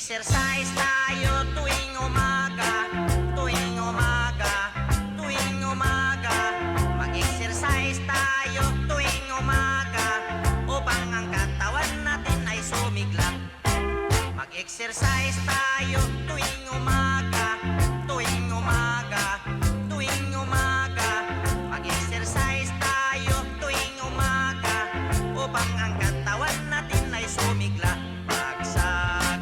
Mag-exercise tayo tuwing umaga, tuwing umaga, tuwing umaga. Mag-exercise tayo tuwing umaga upang ang katawan natin ay sumigla. Mag-exercise tayo tuwing umaga, tuwing umaga, tuwing umaga. Mag-exercise tayo tuwing umaga upang ang katawan natin ay sumigla. Pag sa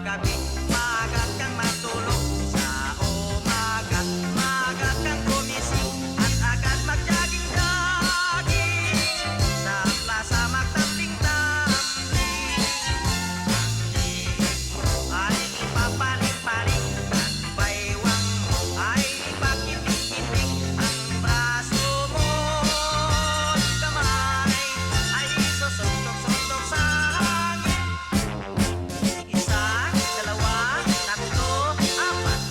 gabi, maaga kang matulog. Sa umaga, maaga kang gumising at agad mag-jogging-jogging. Sa plaza magtambling-tambling. Ang liig mo ay ipapaling-paling at baywang mo ay ipakiting-kiting. Ang braso mo't kamay ay isusuntok-suntok sa hangin. Isa, dalawa, tatlo, apat,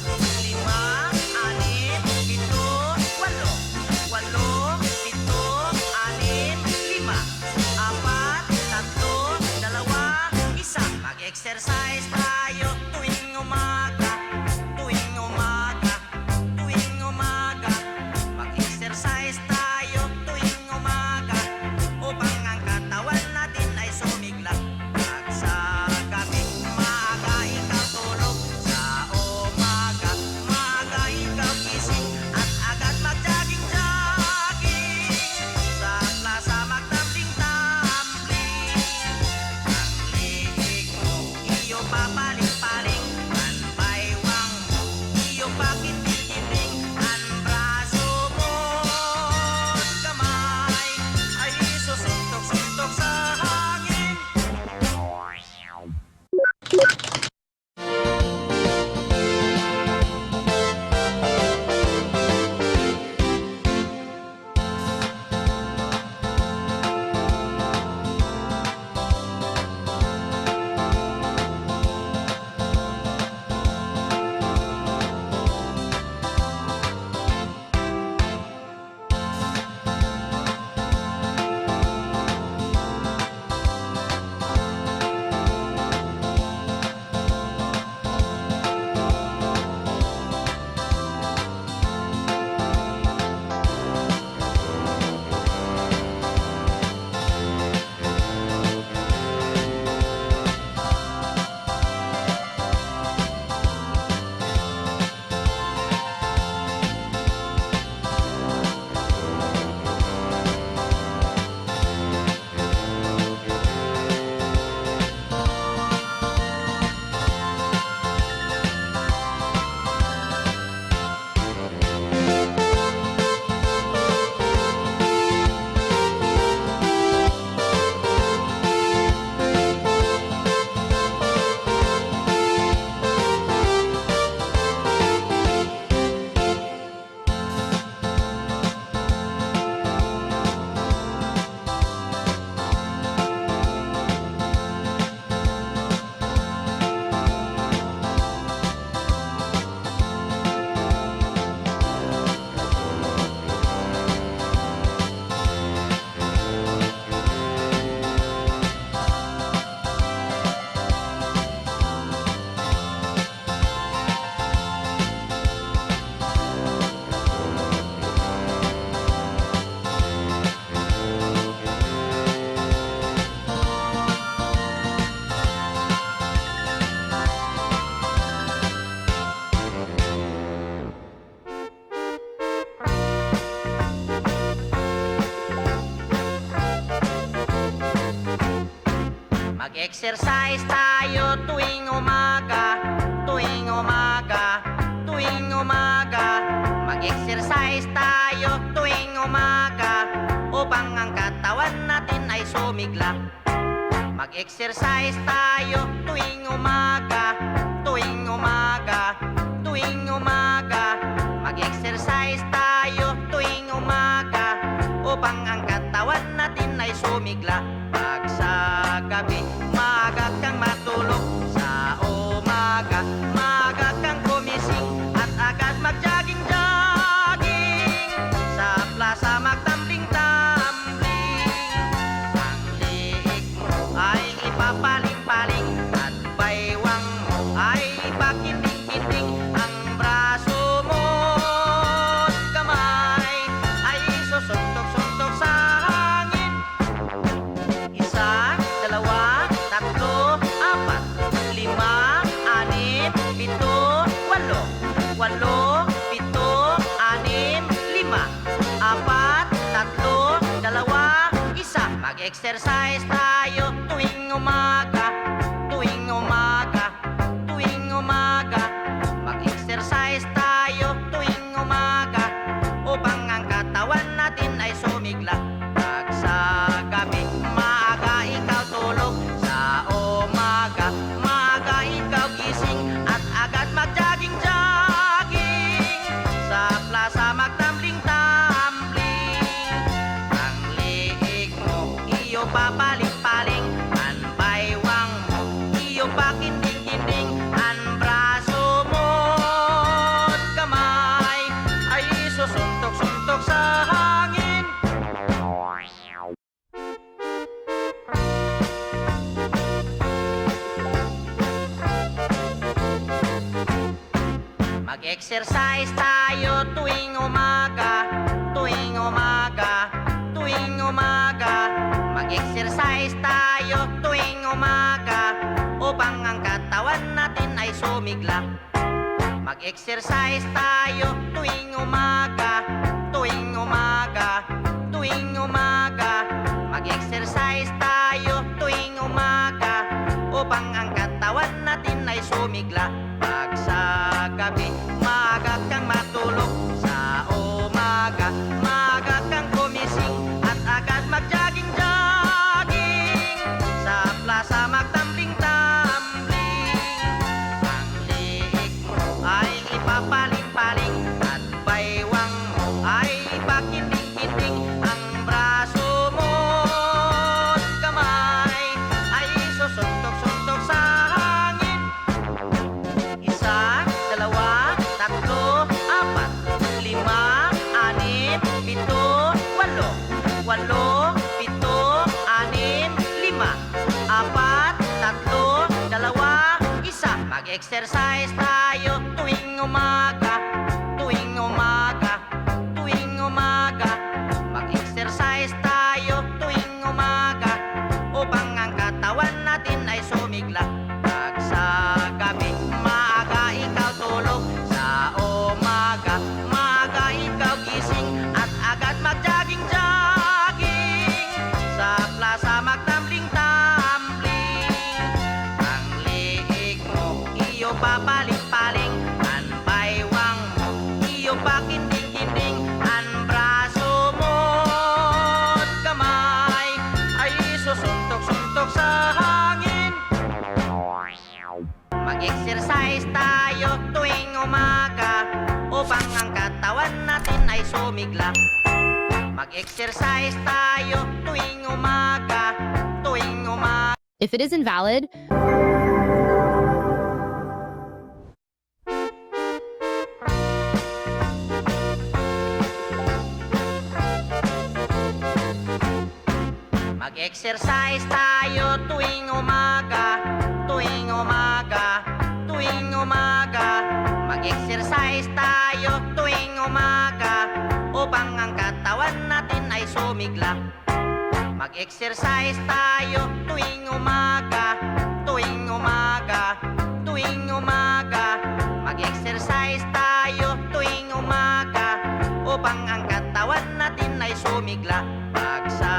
lima, anim, pito, walo. Walo, pito, anim, lima, apat, tatlo, dalawa, isa. Mag-exercise tayo tuwing umaga, tuwing umaga, tuwing umaga. Mag-exercise tayo tuwing umaga upang ang katawan natin ay sumigla. Pag sa gabi, maaga ikaw tulog. Sa umaga, maaga ikaw gising at agad mag-jogging-jogging. Sa plaza magtambling-tambling. Ang liig mo, iyo papaling-paling. Ang baywang mo, iyo pakiting-kiting. Ang braso mo't kamay ay isusuntok-suntok sa hangin. Mag-exercise tayo tuwing umaga, tuwing umaga, tuwing umaga. Mag-exercise tayo tuwing umaga upang ang katawan natin ay sumigla. Mag-exercise tayo tuwing umaga, tuwing umaga, tuwing umaga. Mag-exercise tayo tuwing umaga upang ang katawan natin ay sumigla. Pag sa gabi, maaga kang matulog. Sa umaga, maaga kang gumising at agad mag-jogging-jogging. Sa plaza magtambling-tambling. Ang liig mo ay ipapaling-paling at baywang mo ay Mag-exercise tayo tuwing umaga, tuwing umaga, tuwing umaga. Mag-exercise tayo tuwing umaga upang ang katawan natin ay sumigla. Pag sa gabi, maaga ikaw tulog. Sa umaga, maaga ikaw gising at agad mag-jogging-jogging. Sa plaza magtambling-tambling. Ang liig mo, iyo papaling-paling. Ang baywang mo, iyo pakinding-kinding. Ang braso mo't kamay ay susuntok-suntok sa hangin. Mag-exercise tayo tuwing umaga, tuwing umaga, tuwing umaga. Mag-exercise tayo tuwing umaga upang ang katawan natin ay sumigla. Mag-exercise tayo tuwing umaga, tuwing umaga, tuwing umaga. Mag-exercise tayo tuwing umaga upang ang katawan natin ay sumigla. Pag sa gabi, maaga kang matulog. Sa umaga, maaga kang gumising at agad mag-jogging-jogging. Sa plaza magtambling-tambling. Ang liig mo ay ipapaling-paling at baywang mo ay ipakinding-kinding. Ang braso mo't kamay ay susuntok-suntok sa hangin. Isa, dalawa, tatlo, apat, lima, anim, pito, walo. Walo, pito, anim, lima, apat, tatlo, dalawa, isa. Mag-exercise tayo tuwing umaga, tuwing umaga, tuwing umaga. Mag-exercise tayo tuwing umaga upang ang katawan natin ay sumigla. Pag sa gabi, maaga ikaw tulog. Sa umaga, maaga ikaw gising at agad mag-jogging-jogging. Sa plaza magtambling-tambling. Ang liig mo, iyo papaling-paling. Ang baywang mo, iyo pakinding-kinding. Ang braso mo't kamay ay susuntok-suntok sa hangin. Mag-exercise tayo tuwing umaga upang ang katawan natin ay sumigla. Mag-exercise tayo tuwing umaga, tuwing umaga. If it is invalid, Mag-exercise tayo tuwing umaga, tuwing umaga, tuwing umaga. Mag-exercise tayo tuwing umaga upang ang katawan natin ay sumigla. Mag-exercise tayo tuwing umaga, tuwing umaga, tuwing umaga. Mag-exercise tayo tuwing umaga upang ang katawan natin ay sumigla. Pag sa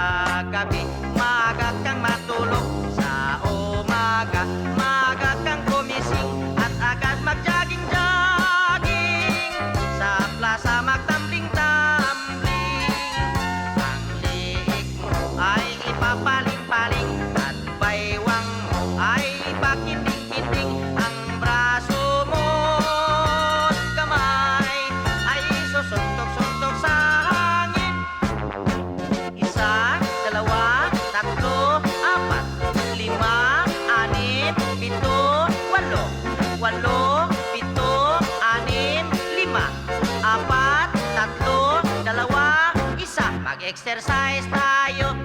gabi, maaga kang matulog. Sa umaga, maaga kang gumising at agad mag-jogging-jogging. Sa plaza magtambling-tambling. Ang liig mo ay ipapaling-paling at baywang mo ay ipakinding-kinding. Ang braso mo't kamay ay susuntok-suntok sa hangin. Isa, dalawa, tatlo, apat, lima, anim, pito, walo. Walo, pito, anim, lima, apat, tatlo, dalawa, isa. Mag-exercise tayo